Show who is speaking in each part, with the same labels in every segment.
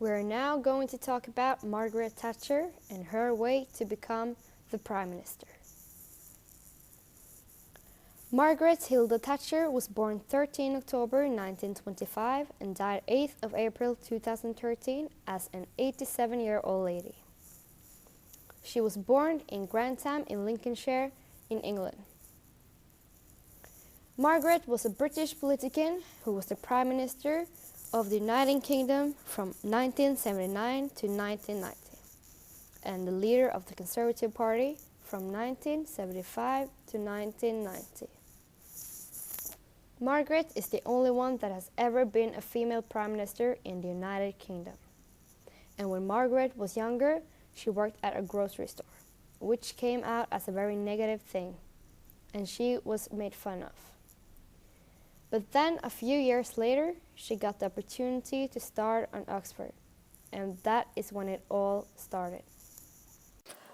Speaker 1: We're now going to talk about Margaret Thatcher and her way to become the Prime Minister. Margaret Hilda Thatcher was born 13 October 1925 and died 8th of April 2013 as an 87-year-old lady. She was born in Grantham in Lincolnshire in England. Margaret was a British politician who was the Prime Minister of the United Kingdom from 1979 to 1990 and the leader of the Conservative Party from 1975 to 1990. Margaret is the only one that has ever been a female Prime Minister in the United Kingdom. And when Margaret was younger, she worked at a grocery store, which came out as a very negative thing, and she was made fun of. But then a few years later, she got the opportunity to start on Oxford, and that is when it all started.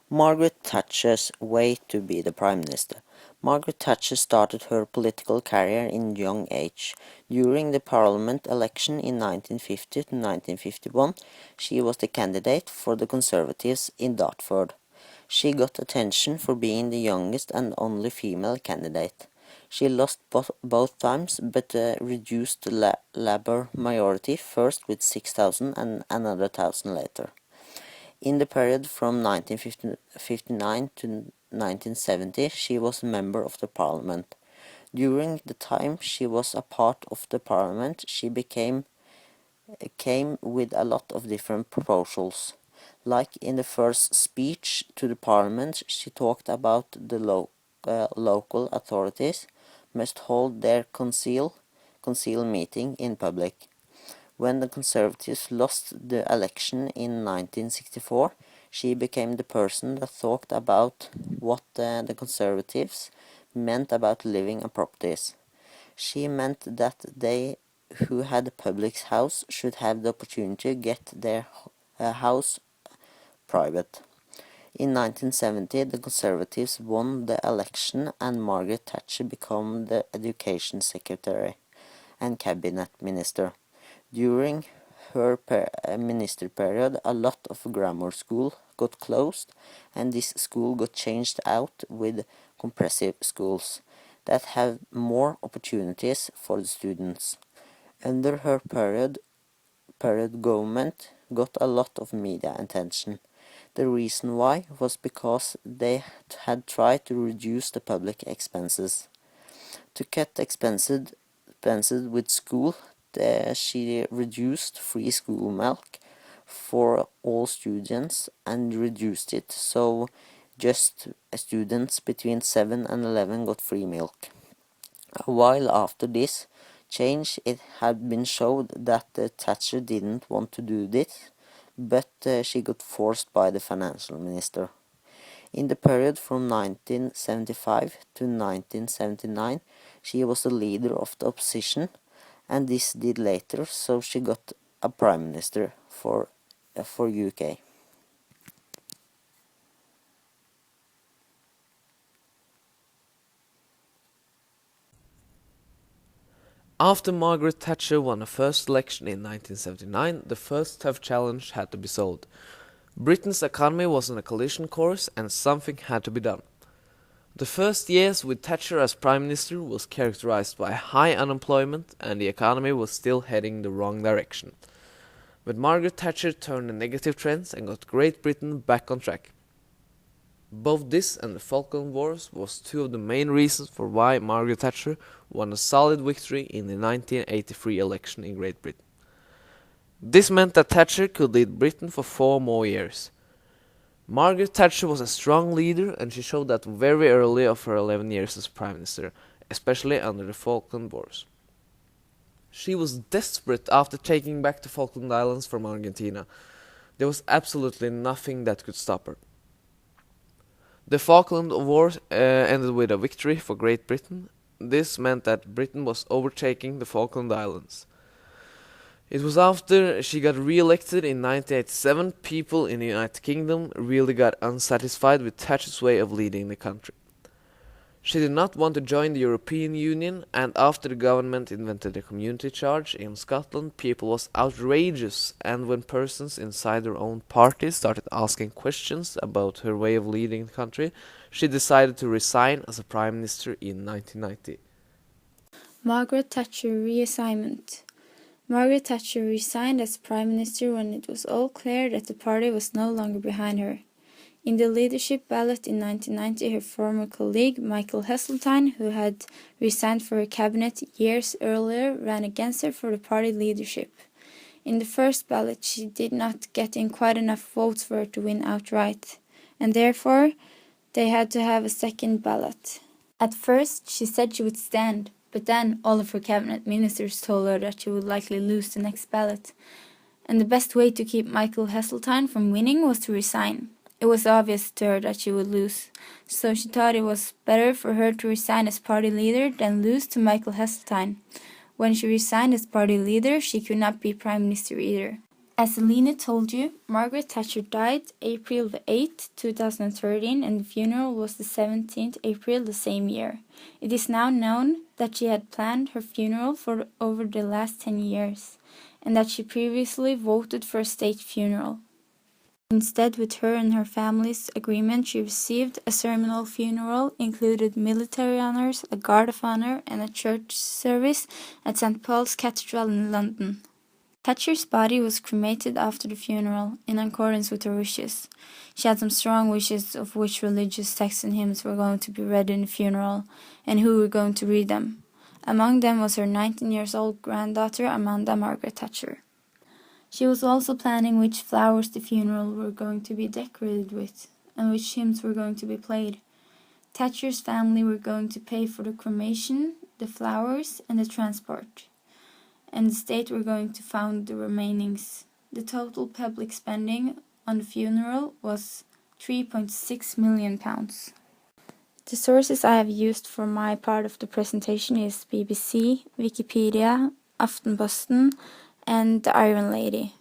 Speaker 2: Margaret Thatcher's way to be the Prime Minister. Margaret Thatcher started her political career in young age. During the Parliament election in 1950 to 1951, she was the candidate for the Conservatives in Dartford. She got attention for being the youngest and only female candidate. She lost both times, but reduced the Labour majority, first with 6,000 and another 1,000 later. In the period from 1959 to 1970, she was a member of the Parliament. During the time she was a part of the Parliament, she came with a lot of different proposals. Like in the first speech to the Parliament, she talked about the local authorities must hold their conceal meeting in public. When the Conservatives lost the election in 1964, she became the person that talked about what the Conservatives meant about living and properties. She meant that they who had a public house should have the opportunity to get their house private. In 1970, the Conservatives won the election and Margaret Thatcher became the Education Secretary and Cabinet Minister. During her minister period, a lot of grammar school got closed and this school got changed out with comprehensive schools that have more opportunities for the students. Under her period government got a lot of media attention. The reason why was because they had tried to reduce the public expenses. To cut expenses with school, she reduced free school milk for all students and reduced it so just students between 7 and 11 got free milk. A while after this change, it had been showed that Thatcher didn't want to do this, but she got forced by the financial minister. In the period from 1975 to 1979, she was the leader of the opposition, and this did later, so she got a prime minister for UK.
Speaker 3: After Margaret Thatcher won her first election in 1979, the first tough challenge had to be solved. Britain's economy was on a collision course and something had to be done. The first years with Thatcher as Prime Minister was characterized by high unemployment and the economy was still heading the wrong direction. But Margaret Thatcher turned the negative trends and got Great Britain back on track. Both this and the Falkland Wars was two of the main reasons for why Margaret Thatcher won a solid victory in the 1983 election in Great Britain. This meant that Thatcher could lead Britain for 4 more years. Margaret Thatcher was a strong leader and she showed that very early of her 11 years as Prime Minister, especially under the Falkland Wars. She was desperate after taking back the Falkland Islands from Argentina. There was absolutely nothing that could stop her. The Falkland Wars ended with a victory for Great Britain. This meant that Britain was overtaking the Falkland Islands. It was after she got re-elected in 1987, people in the United Kingdom really got unsatisfied with Thatcher's way of leading the country. She did not want to join the European Union, and after the government invented the community charge in Scotland, people was outrageous, and when persons inside her own party started asking questions about her way of leading the country, she decided to resign as a prime minister in 1990.
Speaker 4: Margaret Thatcher reassignment. Margaret Thatcher resigned as prime minister when it was all clear that the party was no longer behind her. In the leadership ballot in 1990, her former colleague Michael Heseltine, who had resigned for her cabinet years earlier, ran against her for the party leadership. In the first ballot, she did not get in quite enough votes for her to win outright, and therefore they had to have a second ballot. At first, she said she would stand, but then all of her cabinet ministers told her that she would likely lose the next ballot, and the best way to keep Michael Heseltine from winning was to resign. It was obvious to her that she would lose, so she thought it was better for her to resign as party leader than lose to Michael Heseltine. When she resigned as party leader, she could not be prime minister either. As Alina told you, Margaret Thatcher died April the 8th, 2013, and the funeral was the 17th April the same year. It is now known that she had planned her funeral for over the last 10 years, and that she previously voted for a state funeral. Instead, with her and her family's agreement, she received a ceremonial funeral, included military honours, a guard of honour, and a church service at St. Paul's Cathedral in London. Thatcher's body was cremated after the funeral, in accordance with her wishes. She had some strong wishes of which religious texts and hymns were going to be read in the funeral, and who were going to read them. Among them was her 19-year-old granddaughter, Amanda Margaret Thatcher. She was also planning which flowers the funeral were going to be decorated with, and which hymns were going to be played. Thatcher's family were going to pay for the cremation, the flowers, and the transport, and the state were going to fund the remainings. The total public spending on the funeral was £3.6 million. The sources I have used for my part of the presentation is BBC, Wikipedia, Aftenposten, and The Iron Lady.